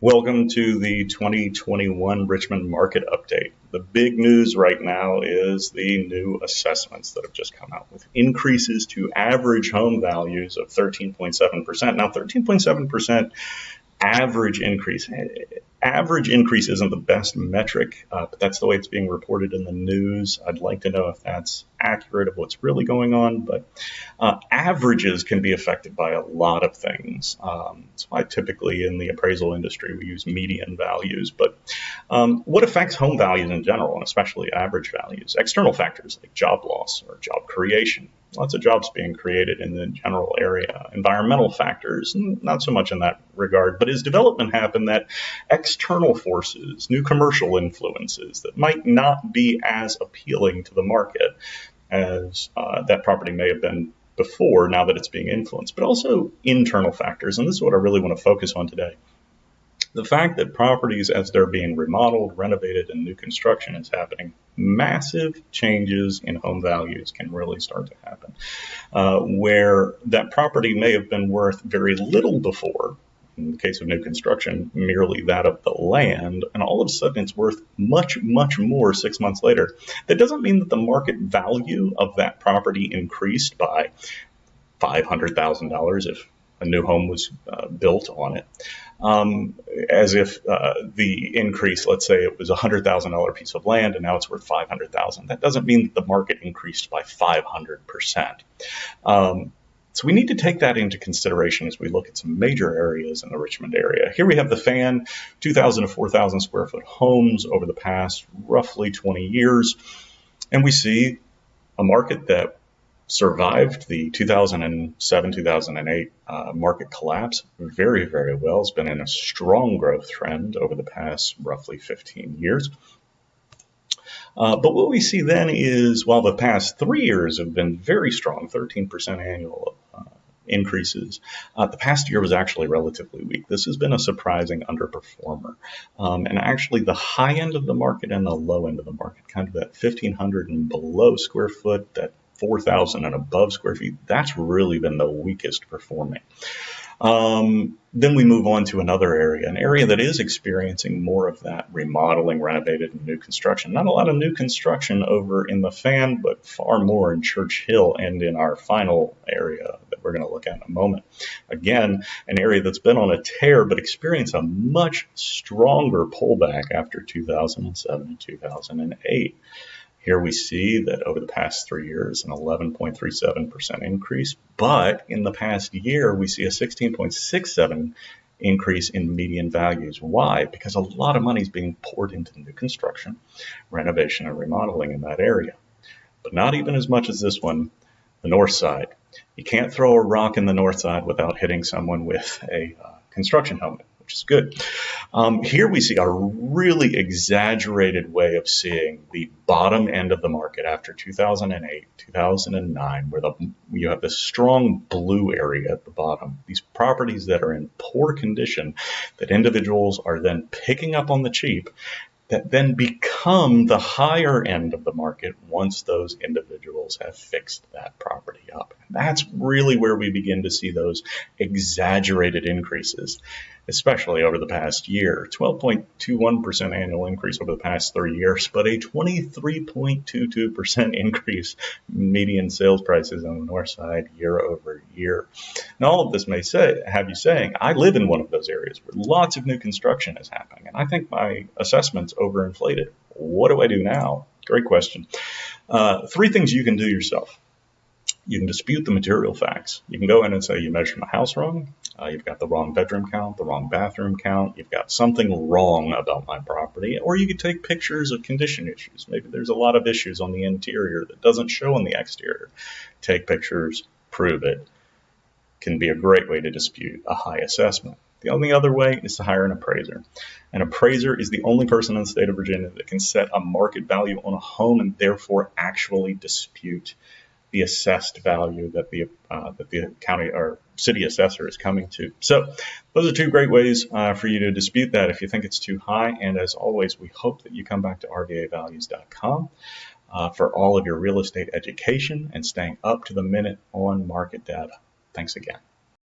Welcome to the 2021 Richmond Market Update. The big news right now is the new assessments that have just come out with increases to average home values of 13.7%. Now, 13.7% average increase. Average increase isn't the best metric, but that's the way it's being reported in the news. I'd like to know if that's accurate of what's really going on, but averages can be affected by a lot of things. That's why typically in the appraisal industry we use median values. But what affects home values in general, and especially average values? External factors like job loss or job creation. Lots of jobs being created in the general area. Environmental factors, not so much in that regard, but as development happen, that external forces, new commercial influences that might not be as appealing to the market as that property may have been before, now that it's being influenced, but also internal factors. And this is what I really want to focus on today. The fact that properties, as they're being remodeled, renovated, and new construction is happening, massive changes in home values can really start to happen. Where that property may have been worth very little before, in the case of new construction, merely that of the land, and all of a sudden it's worth much, much more 6 months later. That doesn't mean that the market value of that property increased by $500,000 if a new home was built on it. As if the increase, let's say it was a $100,000 piece of land and now it's worth $500,000. That doesn't mean that the market increased by 500%. So we need to take that into consideration as we look at some major areas in the Richmond area. Here we have the fan, 2,000 to 4,000 square foot homes over the past roughly 20 years. And we see a market that survived the 2007-2008 market collapse very, very well. It's been in a strong growth trend over the past roughly 15 years. But what we see then is, while the past 3 years have been very strong, 13% annual increases, the past year was actually relatively weak. This has been a surprising underperformer. And actually the high end of the market and the low end of the market, kind of that 1,500 and below square foot, that 4,000 and above square feet, that's really been the weakest performing. Then we move on to another area, an area that is experiencing more of that remodeling, renovated, and new construction. Not a lot of new construction over in the fan, but far more in Church Hill and in our final area that we're going to look at in a moment. Again, an area that's been on a tear, but experienced a much stronger pullback after 2007 and 2008. Here we see that over the past 3 years, an 11.37% increase, but in the past year, we see a 16.67% increase in median values. Why? Because a lot of money is being poured into new construction, renovation, and remodeling in that area. But not even as much as this one, the north side. You can't throw a rock in the north side without hitting someone with a construction helmet, which is good. Here we see a really exaggerated way of seeing the bottom end of the market after 2008, 2009, where you have this strong blue area at the bottom. These properties that are in poor condition that individuals are then picking up on the cheap, that then become the higher end of the market once those individuals have fixed that property up. And that's really where we begin to see those exaggerated increases, especially over the past year. 12.21% annual increase over the past 3 years, but a 23.22% increase in median sales prices on the north side year over year. And all of this may have you saying, I live in one of those areas where lots of new construction is happening, and I think my assessment's overinflated. What do I do now? Great question. 3 things you can do yourself. You can dispute the material facts. You can go in and say, you measured my house wrong. You've got the wrong bedroom count, the wrong bathroom count. You've got something wrong about my property. Or you could take pictures of condition issues. Maybe there's a lot of issues on the interior that doesn't show on the exterior. Take pictures, prove it. Can be a great way to dispute a high assessment. The only other way is to hire an appraiser. An appraiser is the only person in the state of Virginia that can set a market value on a home and therefore actually dispute the assessed value that the county or city assessor is coming to. So those are 2 great ways for you to dispute that if you think it's too high. And as always, we hope that you come back to rvavalues.com for all of your real estate education and staying up to the minute on market data. Thanks again.